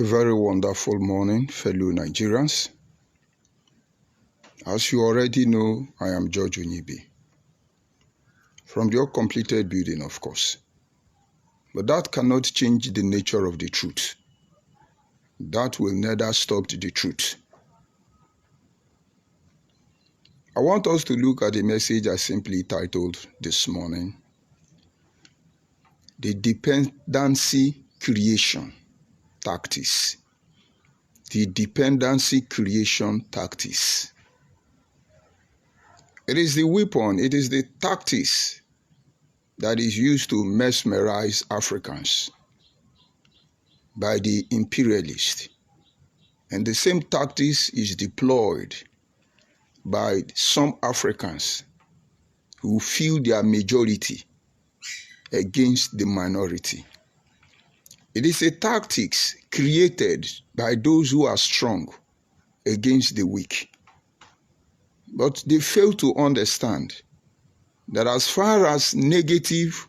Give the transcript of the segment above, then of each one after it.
A very wonderful morning, fellow Nigerians. As you already know, I am George Onyibi. From the uncompleted building, of course. But that cannot change the nature of the truth. That will neither stop the truth. I want us to look at the message I simply titled this morning, The Dependency Creation Tactics. The dependency creation tactics. It is the weapon, it is the tactics that is used to mesmerize Africans by the imperialists. And the same tactics is deployed by some Africans who feel their majority against the minority. It is a tactics created by those who are strong against the weak. But they fail to understand that as far as negative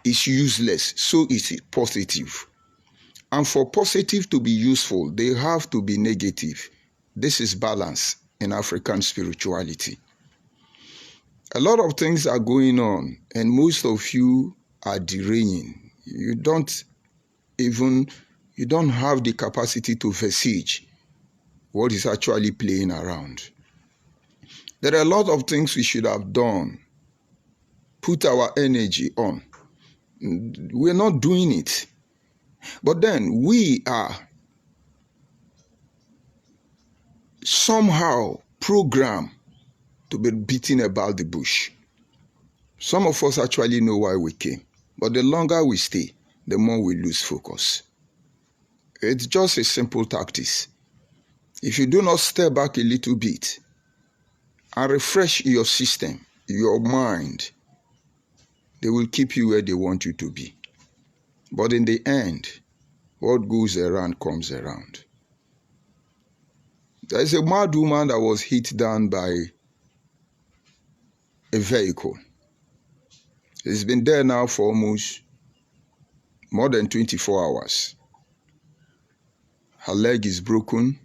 is useless, so is it positive. And for positive to be useful, they have to be negative. This is balance in African spirituality. A lot of things are going on, and most of you are deraying. You don't have the capacity to envisage what is actually playing around. There are a lot of things we should have done, put our energy on. We're not doing it. But then we are somehow programmed to be beating about the bush. Some of us actually know why we came, but the longer we stay, the more we lose focus. It's just a simple tactics. If you do not step back a little bit and refresh your system, your mind, they will keep you where they want you to be. But in the end, what goes around comes around. There is a mad woman that was hit down by a vehicle. It's been there now for almost more than 24 hours. Her leg is broken.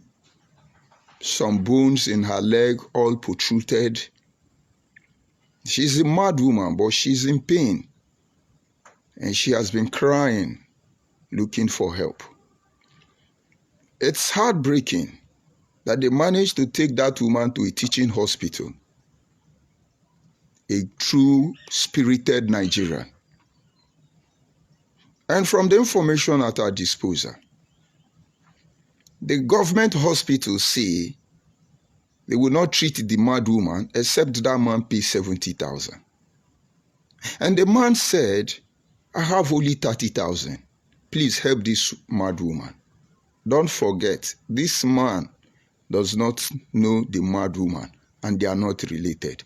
Some bones in her leg all protruded. She's a mad woman, but she's in pain. And she has been crying, looking for help. It's heartbreaking that they managed to take that woman to a teaching hospital. A true spirited Nigerian. And from the information at our disposal, the government hospitals say they will not treat the mad woman except that man pays 70,000. And the man said, I have only 30,000. Please help this mad woman. Don't forget, this man does not know the mad woman and they are not related.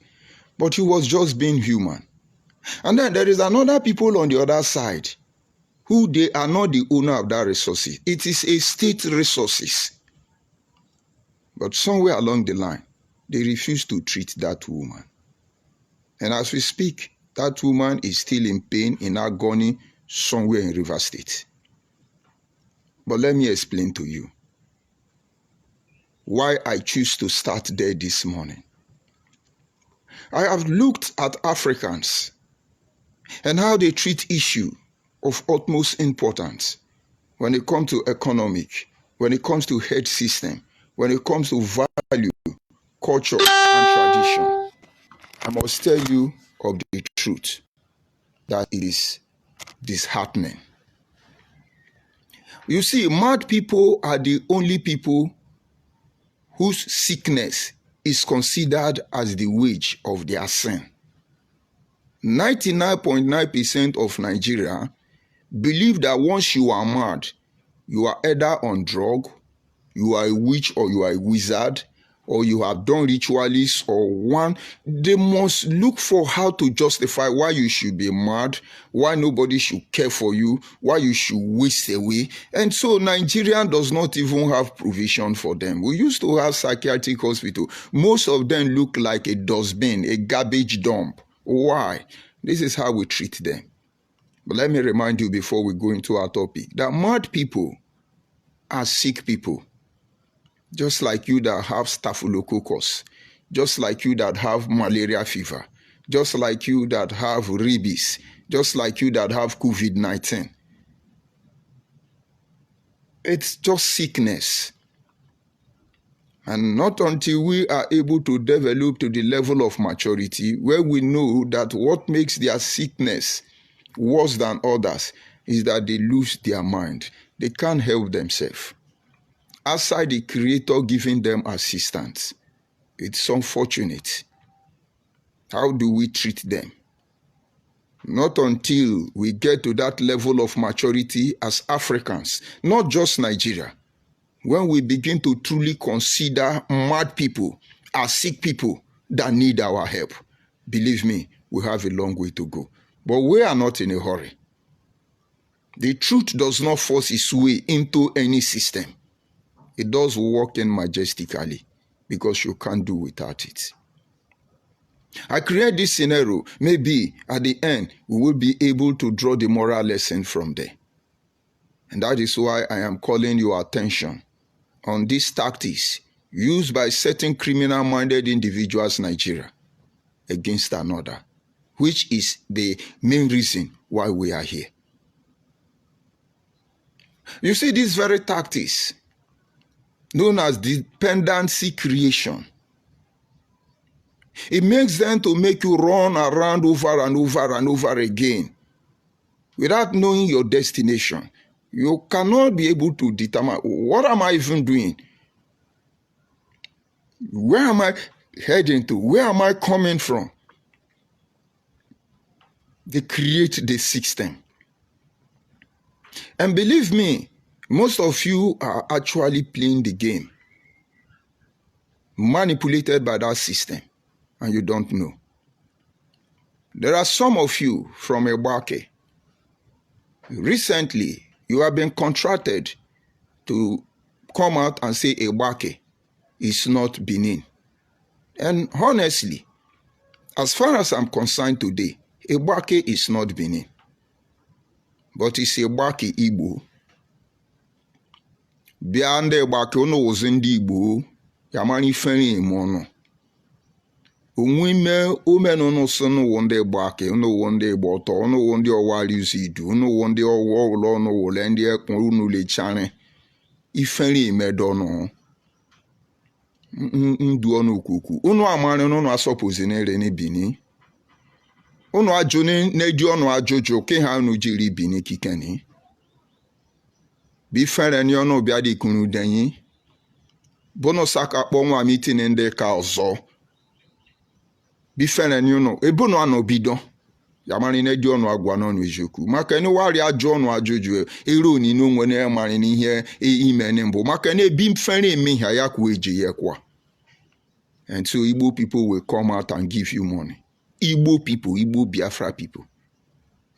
But he was just being human. And then there is another people on the other side who they are not the owner of that resources. It is a state resources. But somewhere along the line, they refuse to treat that woman. And as we speak, that woman is still in pain, in agony, somewhere in River State. But let me explain to you why I choose to start there this morning. I have looked at Africans and how they treat issue of utmost importance when it comes to economic, when it comes to health system, when it comes to value, culture, and tradition. I must tell you of the truth that it is disheartening. You see, mad people are the only people whose sickness is considered as the wage of their sin. 99.9% of Nigeria believe that once you are mad, you are either on drug, you are a witch or you are a wizard, or you have done ritualists or one. They must look for how to justify why you should be mad, why nobody should care for you, why you should waste away. And so Nigerian does not even have provision for them. We used to have psychiatric hospital. Most of them look like a dustbin, a garbage dump. Why? This is how we treat them. But let me remind you before we go into our topic that mad people are sick people. Just like you that have staphylococcus, just like you that have malaria fever, just like you that have rabies, just like you that have COVID-19. It's just sickness. And not until we are able to develop to the level of maturity where we know that what makes their sickness worse than others is that they lose their mind. They can't help themselves. Outside the Creator giving them assistance, it's unfortunate. How do we treat them? Not until we get to that level of maturity as Africans, not just Nigeria, when we begin to truly consider mad people as sick people that need our help. Believe me, we have a long way to go. But we are not in a hurry. The truth does not force its way into any system. It does walk in majestically because you can't do without it. I create this scenario. Maybe at the end, we will be able to draw the moral lesson from there. And that is why I am calling your attention on these tactics used by certain criminal-minded individuals in Nigeria against another, which is the main reason why we are here. You see, these very tactics, known as dependency creation, it makes them to make you run around over and over and over again without knowing your destination. You cannot be able to determine, what am I even doing? Where am I heading to? Where am I coming from? They create the system. And believe me, most of you are actually playing the game, manipulated by that system, and you don't know. There are some of you from Ebake. Recently, you have been contracted to come out and say Ebake is not Benin. And honestly, as far as I'm concerned today, Ebake is not Benin. But it's Ebake Igbo. Beyond Ebake, ono was in the Igbo, Yamani Feni Mono. Umwime umeno no sono wonde Ebake, ono wonde Eboto, ono wonde Owali Zidu, ono wonde Owolo, ono Wolende, Unu Lechane. Ifeni Medono. Ndu ono kuku. Uno amane no asopose ne Bini. Uno ajone ne di ono ajojo ke ha no jiri Bini kikeni. Bi fere ni ono bia di kunu danyi. Bono saka ponwa meeting nde ka ozo. Bi fere ni ono ebono ano bidon. Yamani ne di ono agwa no ejoku. Maka ni wari ajo ono ajojo ero ni no nwene mari ni ihe imene mbo. Maka ni bi fere emi ha ya ku eje ye kwa. And so Igbo people will come out and give you money. Igbo people, Igbo Biafra people.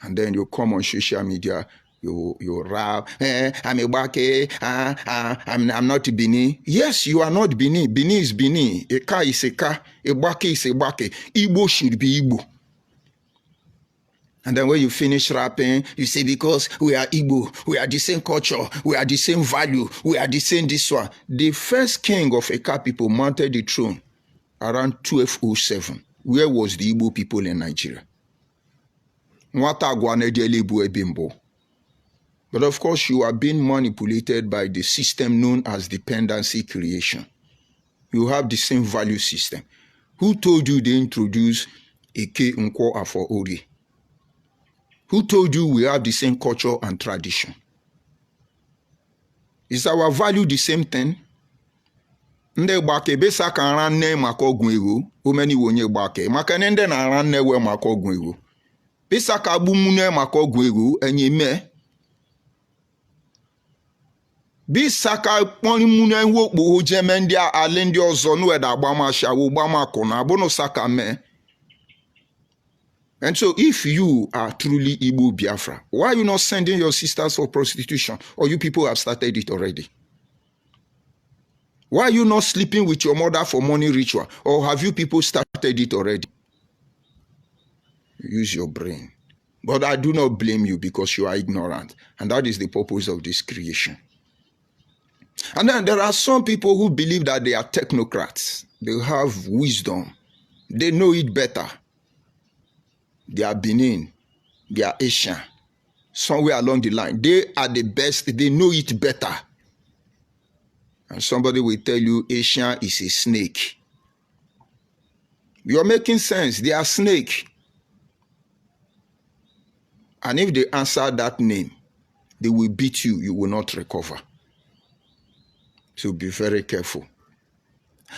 And then you come on social media, you rap, I'm Ebake, I'm not Bini. Yes, you are not Bini. Bini is Bini. Eka is Eka. Ebake is Ebake. Igbo should be Igbo. And then when you finish rapping, you say, because we are Igbo, we are the same culture, we are the same value, we are the same this one. The first king of Eka people mounted the throne around 1207. Where was the Igbo people in Nigeria? But of course, you are being manipulated by the system known as dependency creation. You have the same value system. Who told you they introduced Eke Nkwo Afo Ori? Who told you we have the same culture and tradition? Is our value the same thing? Nde gbake besa ka ran ne maka ogun ego o meni wonye gbake maka nde na ran ne we maka ogun ego besa ka gbu mu ne maka ogun ego enye me besa ka pon mu ne wo po o je me ndi ale ndi ozo no eda agba ma sha wo gba ma ko na bono saka me. And so if you are truly Igbo Biafra, why are you not sending your sisters for prostitution? Or you people have started it already? Why are you not sleeping with your mother for money ritual? Or have you people started it already? Use your brain. But I do not blame you because you are ignorant. And that is the purpose of this creation. And then there are some people who believe that they are technocrats. They have wisdom. They know it better. They are Benin. They are Asian. Somewhere along the line. They are the best. They know it better. And somebody will tell you Asian is a snake. You're making sense. They are snake. And if they answer that name, they will beat you. You will not recover. So be very careful.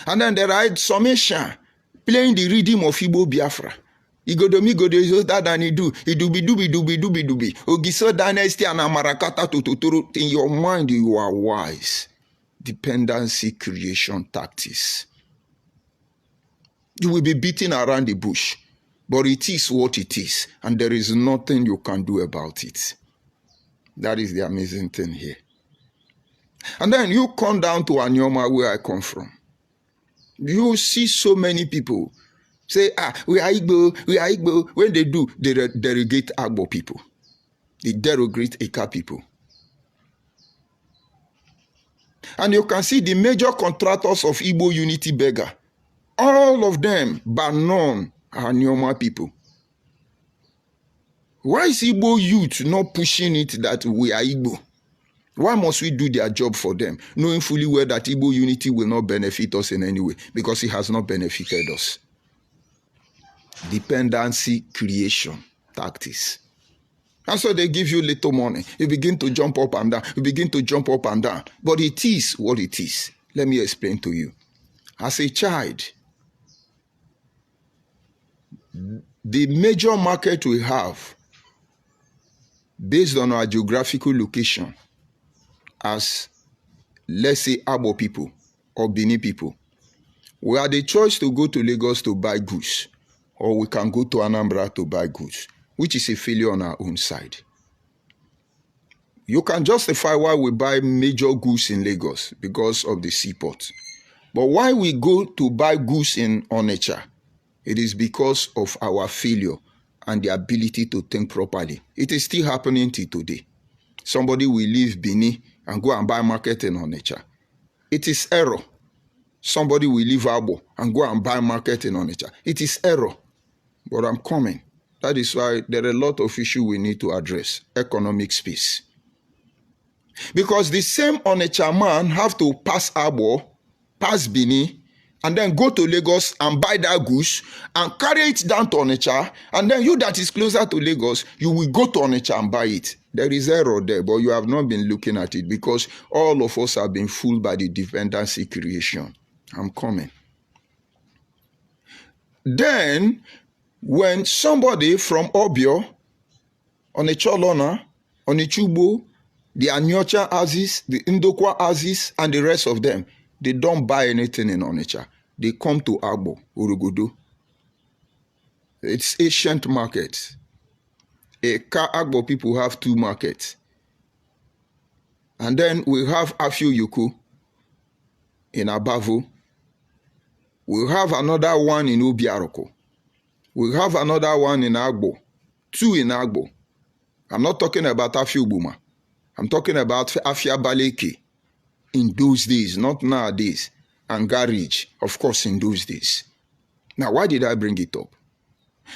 And then there are some Asian playing the rhythm of Igbo Biafra. Igodomi godo that than do. Idubi. Ogiso dynasty and amarakata tututuru. In your mind, you are wise. Dependency creation tactics. You will be beating around the bush. But it is what it is. And there is nothing you can do about it. That is the amazing thing here. And then you come down to Anyoma, where I come from. You see so many people say, we are Igbo. When they do, they derogate Agbo people. They derogate Eka people. And you can see the major contractors of Igbo unity beggar. All of them, but none, are Anyoma people. Why is Igbo youth not pushing it that we are Igbo? Why must we do their job for them, knowing fully well that Igbo unity will not benefit us in any way, because it has not benefited us? Dependency creation tactics. And so they give you little money. You begin to jump up and down. You begin to jump up and down. But it is what it is. Let me explain to you. As a child, the major market we have, based on our geographical location, as, let's say, Abo people or Bini people, we had the choice to go to Lagos to buy goods, or we can go to Anambra to buy goods, which is a failure on our own side. You can justify why we buy major goods in Lagos because of the seaport. But why we go to buy goods in Onitsha, it is because of our failure and the ability to think properly. It is still happening till today. Somebody will leave Bini and go and buy market in Onitsha. It is error. Somebody will leave Abo and go and buy market in Onitsha. It is error. But I'm coming. That is why there are a lot of issues we need to address. Economic space. Because the same Onitsha man have to pass Abo, pass Bini, and then go to Lagos and buy that goods and carry it down to Onitsha, and then you that is closer to Lagos, you will go to Onitsha and buy it. There is error there, but you have not been looking at it because all of us have been fooled by the dependency creation. I'm coming. Then, when somebody from Obio, Onitsholona, Onichubo, the Anyocha Aziz, the Indokwa Aziz, and the rest of them, they don't buy anything in Onitsha. They come to Agbo, Urugudu. It's ancient market. Agbo people have two markets. And then we have Afio Yuku in Abavo. We have another one in Ubiaroko. We have another one in Agbo. Two in Agbo. I'm not talking about Afio Buma. I'm talking about Afia Baleke. In those days, not nowadays. And Garage, of course, in those days. Now, why did I bring it up?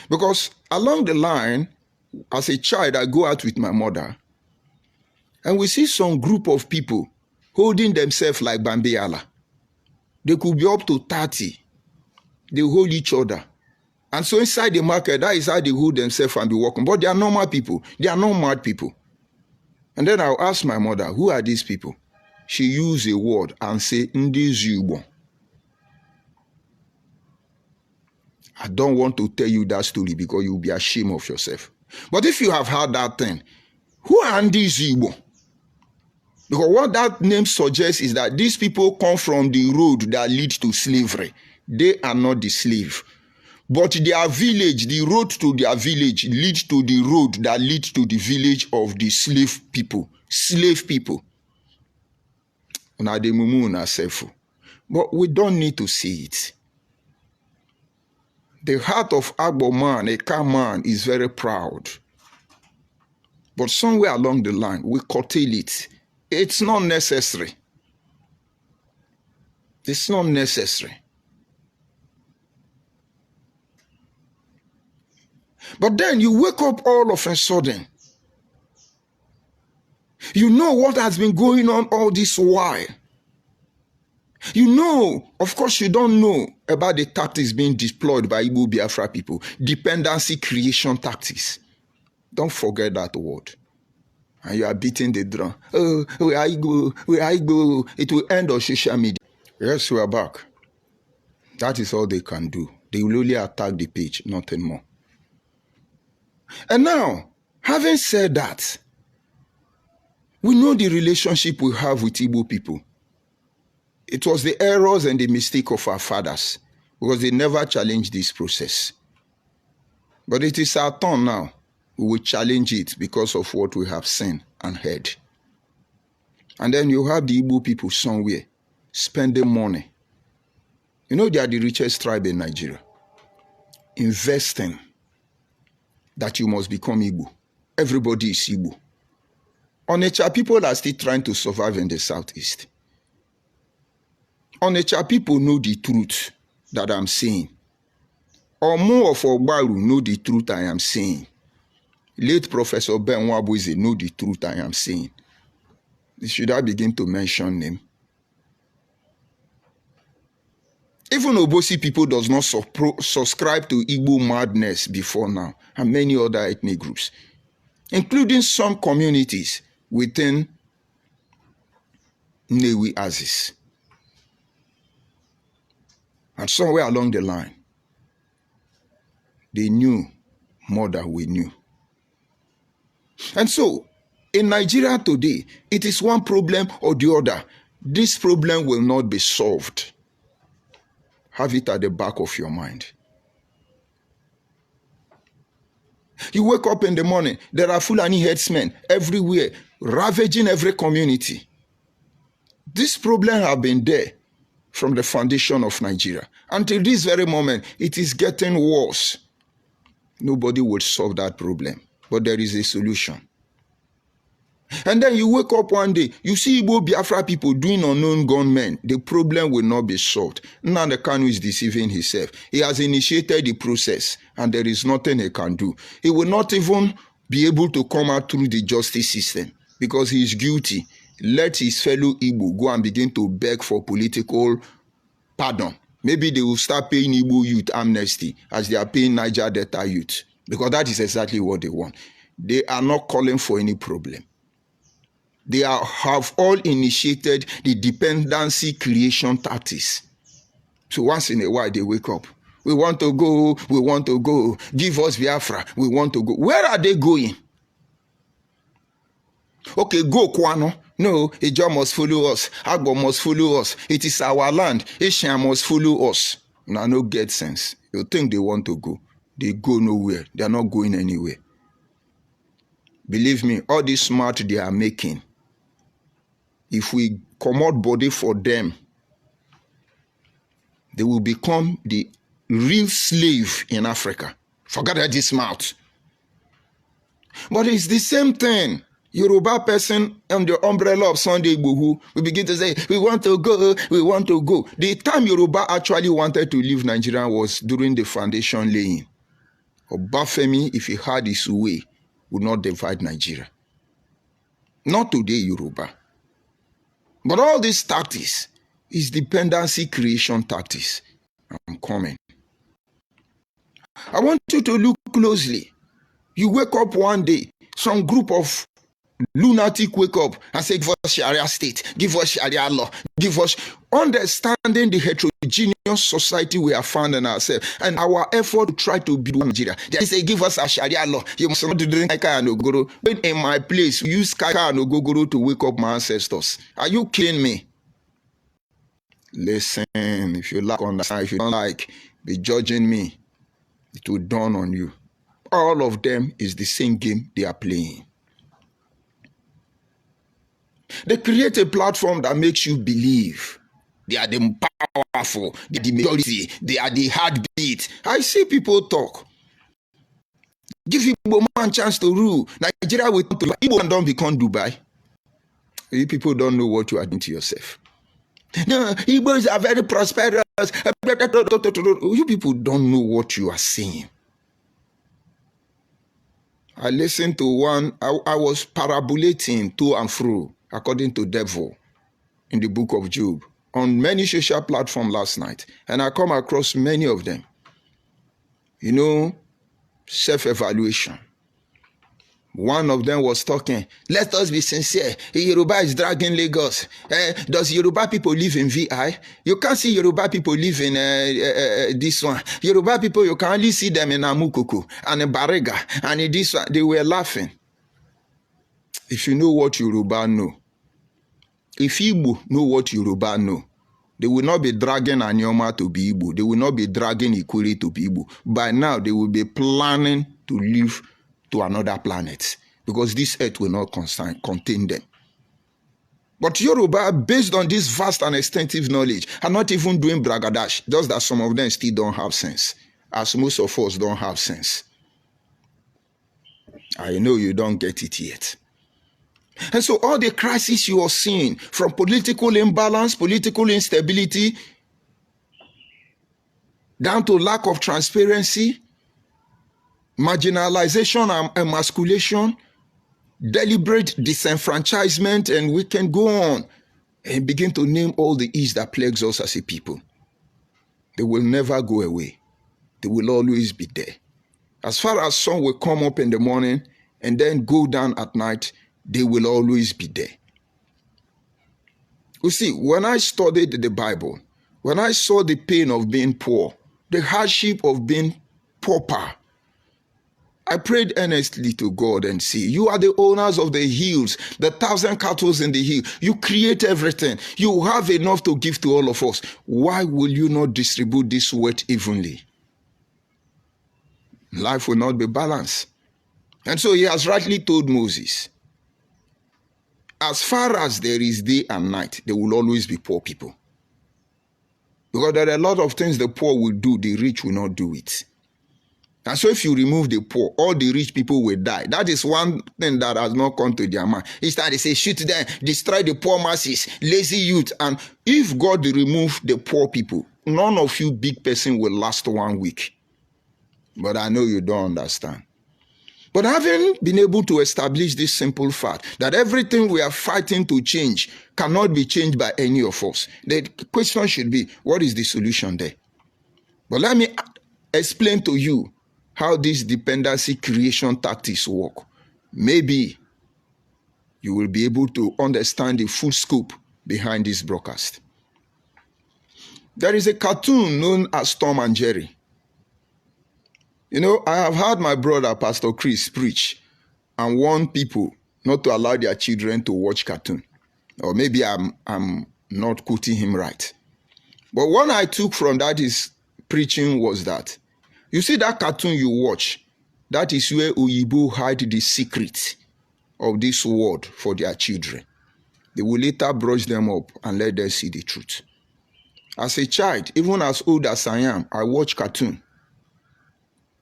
Because along the line, as a child, I go out with my mother, and we see some group of people holding themselves like Bambiala. They could be up to 30. They hold each other. And so inside the market, that is how they hold themselves and be walking. But they are normal people. They are not mad people. And then I'll ask my mother, who are these people? She used a word and say, Ndi Igbo. I don't want to tell you that story because you'll be ashamed of yourself. But if you have heard that thing, who are Ndi Igbo? Because what that name suggests is that these people come from the road that leads to slavery. They are not the slave. But their village, the road to their village leads to the road that leads to the village of the slave people. Slave people. But we don't need to see it. The heart of Agbo man, a car man, is very proud. But somewhere along the line, we curtail it. It's not necessary. It's not necessary. But then you wake up all of a sudden. You know what has been going on all this while. You know, of course, you don't know about the tactics being deployed by Igbo Biafra people. Dependency creation tactics. Don't forget that word. And you are beating the drum. Oh, where I go, where I go. It will end on social media. Yes, we are back. That is all they can do. They will only attack the page, nothing more. And now, having said that, we know the relationship we have with Igbo people. It was the errors and the mistake of our fathers because they never challenged this process. But it is our turn now. We will challenge it because of what we have seen and heard. And then you have the Igbo people somewhere spending money. You know they are the richest tribe in Nigeria. Investing that you must become Igbo. Everybody is Igbo. Onitsha people are still trying to survive in the southeast. Onitsha people know the truth that I'm saying. Or more of Ogbaru know the truth I am saying. Late Professor Ben Wabuize know the truth I am saying. Should I begin to mention name? Even Obosi people does not subscribe to Igbo madness before now, and many other ethnic groups, including some communities within Newi Aziz. And somewhere along the line, they knew more than we knew. And so, in Nigeria today, it is one problem or the other. This problem will not be solved. Have it at the back of your mind. You wake up in the morning, there are Fulani headsmen everywhere, ravaging every community. This problem has been there from the foundation of Nigeria. Until this very moment, it is getting worse. Nobody will solve that problem, but there is a solution. And then you wake up one day, you see Igbo Biafra people doing unknown gunmen. The problem will not be solved. Nnamdi Kanu is deceiving himself. He has initiated the process, and there is nothing he can do. He will not even be able to come out through the justice system because he is guilty. Let his fellow Igbo go and begin to beg for political pardon. Maybe they will start paying Igbo youth amnesty as they are paying Niger Delta youth, because that is exactly what they want. They are not calling for any problem. They have all initiated the dependency creation tactics. So once in a while they wake up. We want to go, we want to go. Give us Biafra, we want to go. Where are they going? Okay, go Kwano. No, Ijo must follow us. Agbo must follow us. It is our land. Ishan must follow us. Now, no get sense. You think they want to go. They go nowhere. They are not going anywhere. Believe me, all this smart they are making, if we come out body for them, they will become the real slave in Africa. Forget that this mouth. But it's the same thing. Yoruba person under the umbrella of Sunday Igboho, we begin to say, we want to go, we want to go. The time Yoruba actually wanted to leave Nigeria was during the foundation laying. Obafemi, if he had his way, would not divide Nigeria. Not today, Yoruba. But all these tactics is dependency creation tactics. I'm coming. I want you to look closely. You wake up one day, some group of lunatic wake up and say, give us Sharia state, give us Sharia law, give us understanding the heterogeneous society we have found in ourselves and our effort to try to build Nigeria. They say, give us a Sharia law. You must not drink Kaka and Ogoro. When in my place, we use Kaka and Ogoro to wake up my ancestors. Are you kidding me? Listen, if you like understand, if you don't like, be judging me. It will dawn on you. All of them is the same game they are playing. They create a platform that makes you believe they are the powerful, they are the majority, they are the heartbeat. I see people talk. Give Igbo man chance to rule. Nigeria will Igbo don't become Dubai. You people don't know what you are doing to yourself. No, Igbos are very prosperous. You people don't know what you are saying. I listened to one, I was parabolating to and fro, according to devil, in the book of Job, on many social platforms last night. And I come across many of them. You know, self-evaluation. One of them was talking, let us be sincere. Yoruba is dragging Lagos. Does Yoruba people live in VI? You can't see Yoruba people live in this one. Yoruba people, you can only see them in Amukoko and in Bariga and in this one. They were laughing. If you know what Yoruba know, if Igbo know what Yoruba know, they will not be dragging Anyoma to be Igbo. They will not be dragging Ikuri to be Igbo. By now, they will be planning to live to another planet, because this earth will not contain them. But Yoruba, based on this vast and extensive knowledge, are not even doing bragadash, just that some of them still don't have sense, as most of us don't have sense. I know you don't get it yet. And so all the crises you are seeing, from political imbalance, political instability, down to lack of transparency, marginalization and emasculation, deliberate disenfranchisement, and we can go on and begin to name all the ills that plagues us as a people. They will never go away. They will always be there. As far as sun will come up in the morning and then go down at night, they will always be there. You see, when I studied the Bible, when I saw the pain of being poor, the hardship of being pauper, I prayed earnestly to God and see, you are the owners of the hills, the 1,000 cattle in the hill. You create everything. You have enough to give to all of us. Why will you not distribute this wealth evenly? Life will not be balanced. And so he has rightly told Moses, as far as there is day and night, there will always be poor people. Because there are a lot of things the poor will do, the rich will not do it. And so if you remove the poor, all the rich people will die. That is one thing that has not come to their mind. Instead, they say, shoot them, destroy the poor masses, lazy youth. And if God remove the poor people, none of you big person will last 1 week. But I know you don't understand. But having been able to establish this simple fact that everything we are fighting to change cannot be changed by any of us, the question should be, what is the solution there? But let me explain to you how these dependency creation tactics work. Maybe you will be able to understand the full scope behind this broadcast. There is a cartoon known as Tom and Jerry. You know, I have heard my brother, Pastor Chris, preach and warn people not to allow their children to watch cartoon. Or maybe I'm not quoting him right. But what I took from that is preaching was that, you see that cartoon you watch, that is where Oyibo hide the secret of this word for their children. They will later brush them up and let them see the truth. As a child, even as old as I am, I watch cartoon.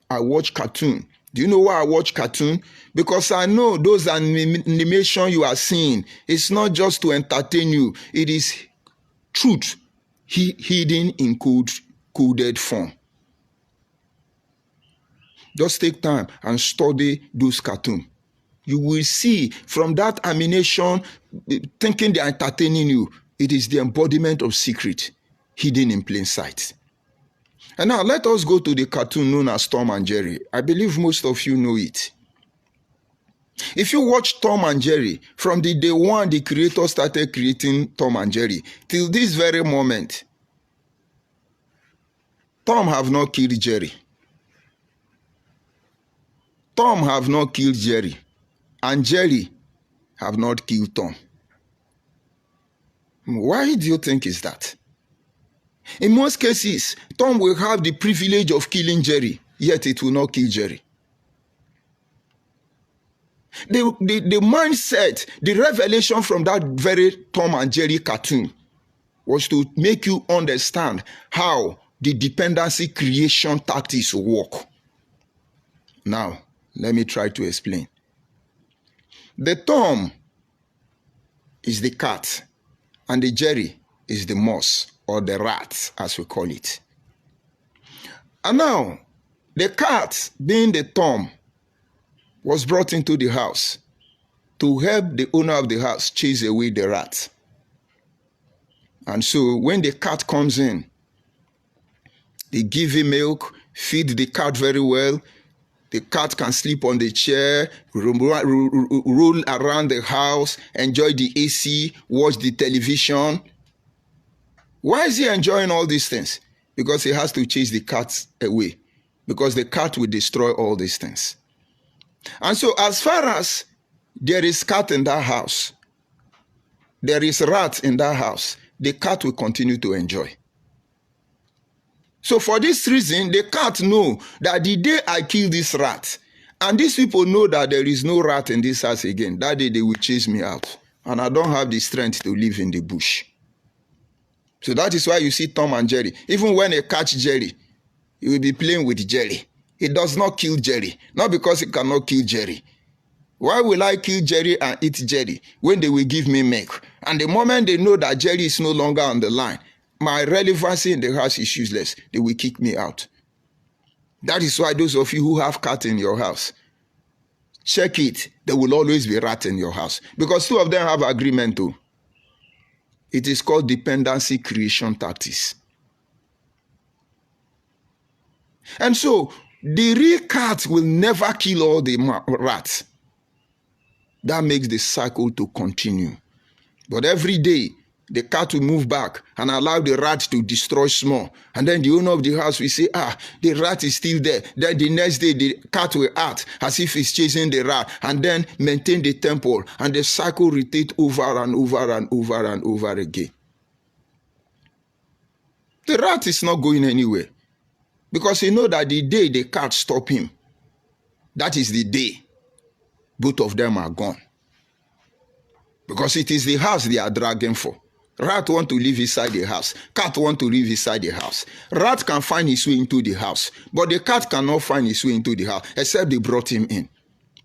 I watch cartoon. Do you know why I watch cartoon? Because I know those animation you are seeing, it's not just to entertain you. It is truth hidden in coded form. Just take time and study those cartoons. You will see from that animation, thinking they are entertaining you, it is the embodiment of secret hidden in plain sight. And now let us go to the cartoon known as Tom and Jerry. I believe most of you know it. If you watch Tom and Jerry, from the day one the creator started creating Tom and Jerry, till this very moment, Tom have not killed Jerry. Tom have not killed Jerry, and Jerry have not killed Tom. Why do you think is that? In most cases, Tom will have the privilege of killing Jerry, yet it will not kill Jerry. The mindset, the revelation from that very Tom and Jerry cartoon was to make you understand how the dependency creation tactics work. Now, let me try to explain. The Tom is the cat, and the Jerry is the mouse or the rat, as we call it. And now, the cat, being the thumb, was brought into the house to help the owner of the house chase away the rat. And so when the cat comes in, they give him milk, feed the cat very well. The cat can sleep on the chair, roll around the house, enjoy the AC, watch the television. Why is he enjoying all these things? Because he has to chase the cat away. Because the cat will destroy all these things. And so as far as there is cat in that house, there is rat in that house, the cat will continue to enjoy. So for this reason, the cat know that the day I kill this rat, and these people know that there is no rat in this house again, that day they will chase me out. And I don't have the strength to live in the bush. So that is why you see Tom and Jerry. Even when they catch Jerry, he will be playing with Jerry. He does not kill Jerry. Not because he cannot kill Jerry. Why will I kill Jerry and eat Jerry when they will give me milk? And the moment they know that Jerry is no longer on the line, my relevancy in the house is useless. They will kick me out. That is why those of you who have cat in your house, check it. There will always be rat in your house. Because two of them have agreement too. It is called dependency creation tactics. And so, the real cat will never kill all the rats. That makes the cycle to continue. But every day, the cat will move back and allow the rat to destroy small. And then the owner of the house will say, the rat is still there. Then the next day, the cat will act as if he's chasing the rat and then maintain the temple. And the cycle repeats over and over and over and over again. The rat is not going anywhere. Because he knows that the day the cat stops him, that is the day both of them are gone. Because it is the house they are dragging for. Rat want to live inside the house. Cat want to live inside the house. Rat can find his way into the house. But the cat cannot find his way into the house except they brought him in.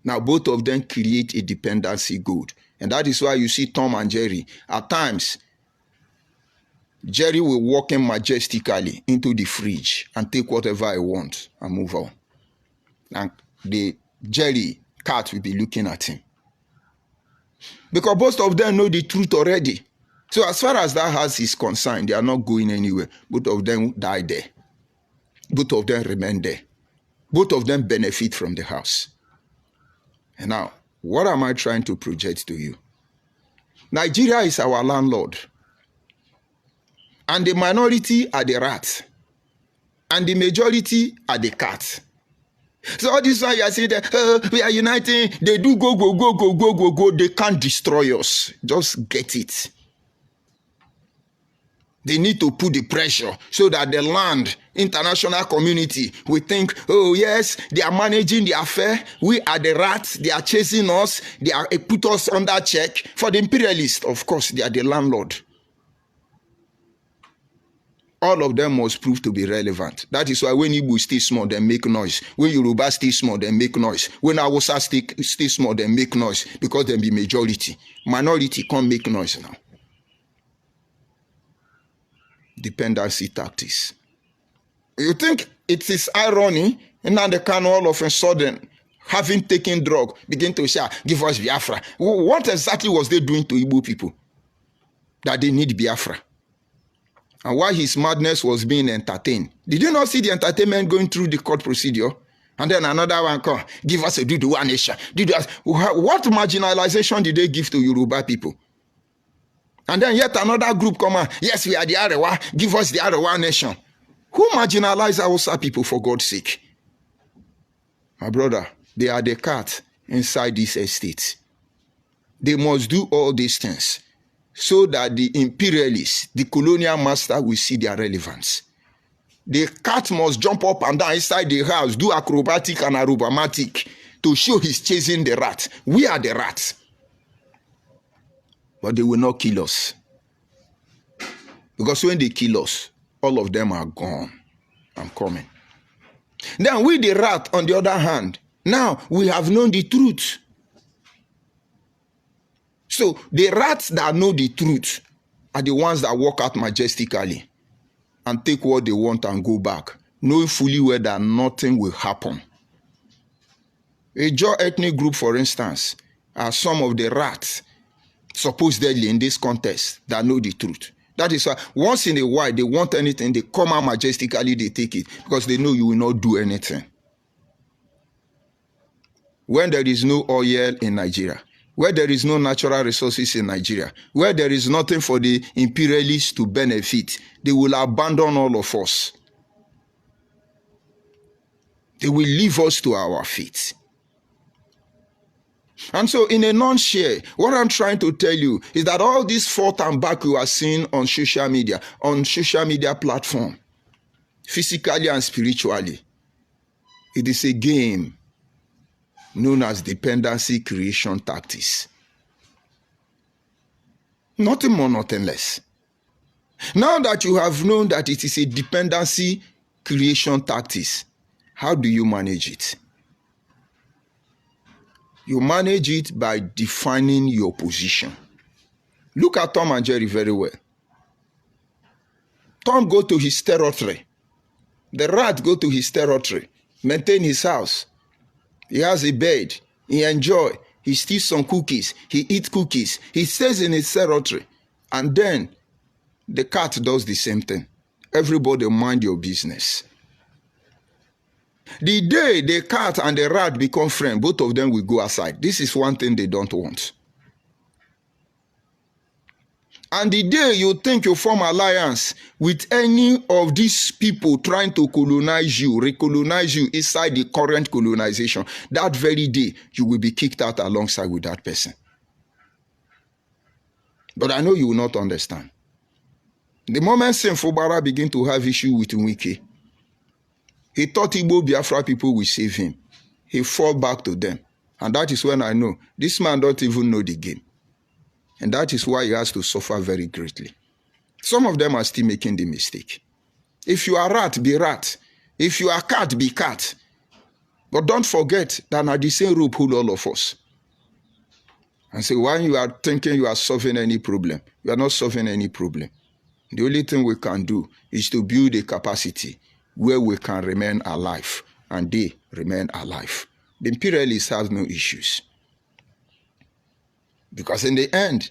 Now both of them create a dependency good. And that is why you see Tom and Jerry. At times, Jerry will walk in majestically into the fridge and take whatever I want and move on. And the Jerry cat will be looking at him. Because both of them know the truth already. So as far as that house is concerned, they are not going anywhere. Both of them die there. Both of them remain there. Both of them benefit from the house. And now, what am I trying to project to you? Nigeria is our landlord. And the minority are the rat. And the majority are the cat. So all this one you are saying that we are uniting, they do go. They can't destroy us. Just get it. They need to put the pressure so that the land, international community, will think, oh yes, they are managing the affair. We are the rats. They are chasing us. They are put us under check. For the imperialists, of course, they are the landlord. All of them must prove to be relevant. That is why when Igbo stay small, they make noise. When Yoruba stay small, they make noise. When Hausa stay small, they make noise because they be majority. Minority can't make noise now. Dependency tactics. You think it is irony, and now they can all of a sudden, having taken drug, begin to say, give us Biafra. What exactly was they doing to Igbo people that they need Biafra? And why his madness was being entertained? Did you not see the entertainment going through the court procedure? And then another one come, give us a Duduwa nation. What marginalization did they give to Yoruba people? And then yet another group come on, yes, we are the Arewa, give us the Arewa nation. Who marginalized Hausa people, for God's sake? My brother, they are the cat inside this estate. They must do all these things so that the imperialists, the colonial master, will see their relevance. The cat must jump up and down inside the house, do acrobatic and aerobatic to show he's chasing the rat. We are the rats. But they will not kill us. Because when they kill us, all of them are gone. I'm coming. Then we the rat, on the other hand, now we have known the truth. So the rats that know the truth are the ones that walk out majestically and take what they want and go back, knowing fully well that nothing will happen. A Jaw ethnic group, for instance, are some of the rats supposedly in this contest that know the truth. That is why once in a while they want anything, they come out majestically, they take it, because they know you will not do anything. When there is no oil in Nigeria, where there is no natural resources in Nigeria, where there is nothing for the imperialists to benefit, they will abandon all of us. They will leave us to our fate. And so in a nutshell, what I'm trying to tell you is that all this forth and back you are seeing on social media platform, physically and spiritually, it is a game known as dependency creation tactics. Nothing more, nothing less. Now that you have known that it is a dependency creation tactics, how do you manage it? You manage it by defining your position. Look at Tom and Jerry very well. Tom go to his territory. The rat go to his territory, maintain his house. He has a bed. He enjoy. He steals some cookies. He eats cookies. He stays in his territory. And then the cat does the same thing. Everybody mind your business. The day the cat and the rat become friends, both of them will go aside. This is one thing they don't want. And the day you think you form alliance with any of these people trying to colonize you, recolonize you inside the current colonization, that very day you will be kicked out alongside with that person. But I know you will not understand. The moment Saint Fubara begin to have issue with Wike, he thought Igbo Biafra people will save him. He fall back to them. And that is when I know this man don't even know the game. And that is why he has to suffer very greatly. Some of them are still making the mistake. If you are rat, be rat. If you are cat, be cat. But don't forget that at the same rope hold all of us. And so when you are thinking you are solving any problem, you are not solving any problem. The only thing we can do is to build a capacity where we can remain alive, and they remain alive. The imperialists have no issues. Because in the end,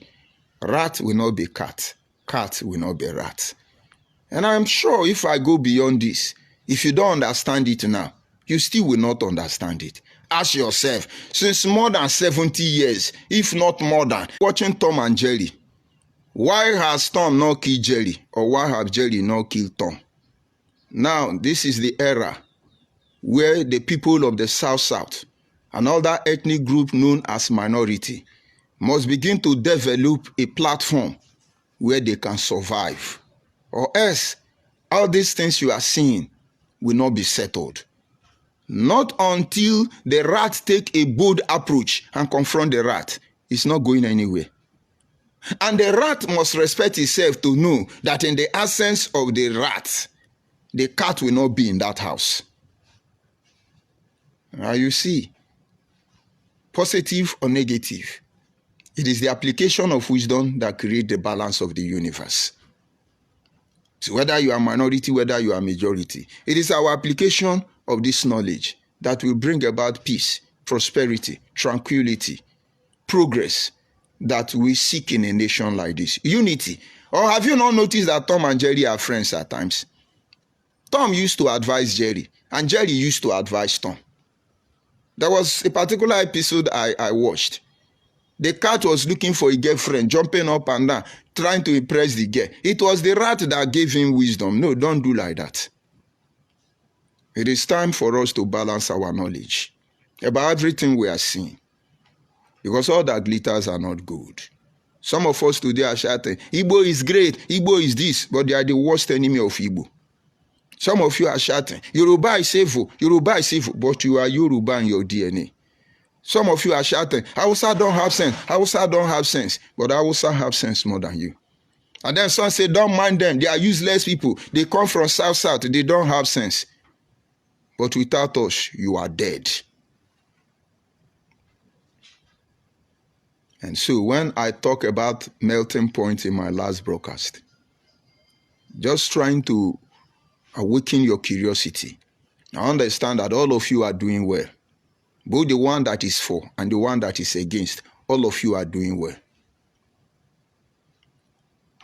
rat will not be cat, cat will not be rat. And I'm sure if I go beyond this, if you don't understand it now, you still will not understand it. Ask yourself, since more than 70 years, if not more than, watching Tom and Jerry, why has Tom not killed Jerry, or why have Jerry not killed Tom? Now, this is the era where the people of the South and other ethnic group known as minority must begin to develop a platform where they can survive. Or else, all these things you are seeing will not be settled. Not until the rat take a bold approach and confront the rat. It's not going anywhere. And the rat must respect itself to know that in the absence of the rat, the cat will not be in that house. Now you see, positive or negative, it is the application of wisdom that creates the balance of the universe. So whether you are minority, whether you are majority, it is our application of this knowledge that will bring about peace, prosperity, tranquility, progress that we seek in a nation like this. Unity. Or have you not noticed that Tom and Jerry are friends at times? Tom used to advise Jerry, and Jerry used to advise Tom. There was a particular episode I watched. The cat was looking for a girlfriend, jumping up and down, trying to impress the girl. It was the rat that gave him wisdom. No, don't do like that. It is time for us to balance our knowledge about everything we are seeing. Because all that glitters are not gold. Some of us today are shouting, Igbo is great, Igbo is this, but they are the worst enemy of Igbo. Some of you are shouting, Yoruba is evil, but you are Yoruba in your DNA. Some of you are shouting, Hausa don't have sense, Hausa don't have sense, but Hausa have sense more than you. And then some say, don't mind them, they are useless people. They come from South, they don't have sense. But without us, you are dead. And so when I talk about melting point in my last broadcast, just trying to awaken your curiosity. I understand that all of you are doing well. Both the one that is for and the one that is against, all of you are doing well.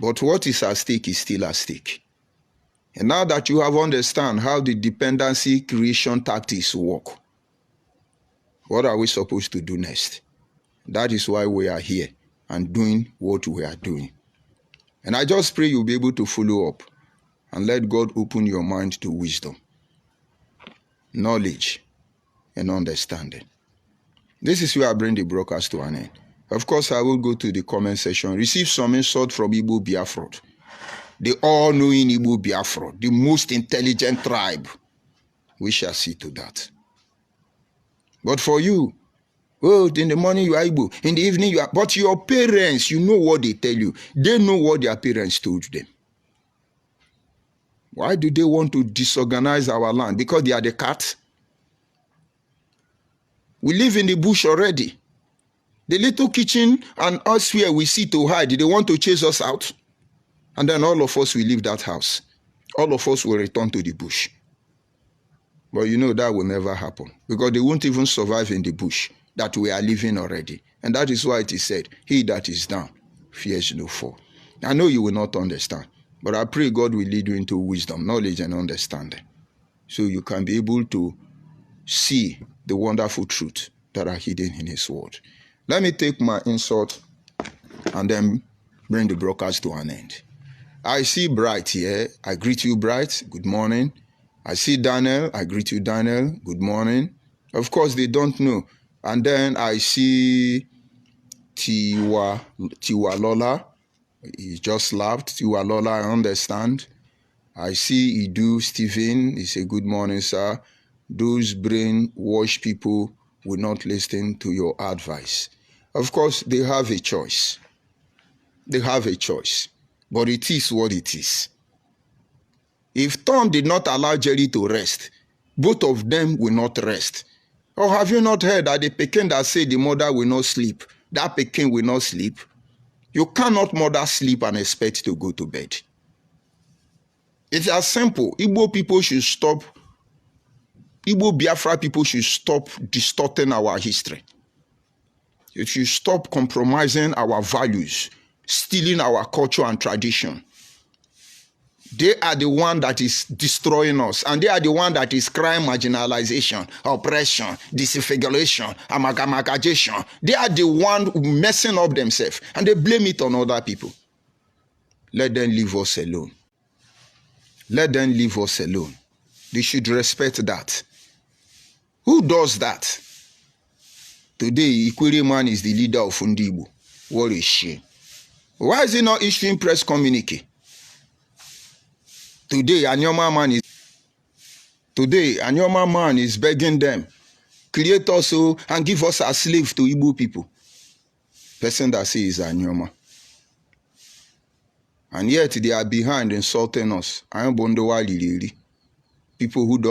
But what is at stake is still at stake. And now that you have understand how the dependency creation tactics work, what are we supposed to do next? That is why we are here and doing what we are doing. And I just pray you'll be able to follow up and let God open your mind to wisdom, knowledge, and understanding. This is where I bring the broadcast to an end. Of course, I will go to the comment section, receive some insult from Igbo Biafruod, the all-knowing Igbo Biafruod, the most intelligent tribe. We shall see to that. But for you, oh, in the morning you are Igbo, in the evening you are, but your parents, you know what they tell you. They know what their parents told them. Why do they want to disorganize our land? Because they are the cats. We live in the bush already. The little kitchen and us where we sit to hide, they want to chase us out. And then all of us will leave that house. All of us will return to the bush. But you know that will never happen. Because they won't even survive in the bush that we are living already. And that is why it is said, he that is down fears no fall. I know you will not understand. But I pray God will lead you into wisdom, knowledge, and understanding. So you can be able to see the wonderful truth that are hidden in his word. Let me take my insult and then bring the broadcast to an end. I see Bright here. I greet you, Bright. Good morning. I see Daniel. I greet you, Daniel. Good morning. Of course, they don't know. And then I see Tiwa Lola. He just laughed. Tiwa Lola, I understand. I see Idu Stephen. He said, good morning, sir. Those brainwashed people will not listen to your advice. Of course, they have a choice. They have a choice. But it is what it is. If Tom did not allow Jerry to rest, both of them will not rest. Or have you not heard that the Pekin that said the mother will not sleep, that Pekin will not sleep? You cannot mother sleep and expect to go to bed. It's as simple. Igbo people should stop. Igbo Biafra people should stop distorting our history. It should stop compromising our values, stealing our culture and tradition. They are the one that is destroying us, and they are the one that is crime, marginalization, oppression, disfiguration, amalgamation. They are the one messing up themselves, and they blame it on other people. Let them leave us alone. Let them leave us alone. They should respect that. Who does that? Today, Ikwere man is the leader of Igbo. What a shame. Why is he not issuing press communique? Today, Anyoma man is begging them, create us and give us as slave to Igbo people. Person that says Anyoma. And yet they are behind insulting us. People who don't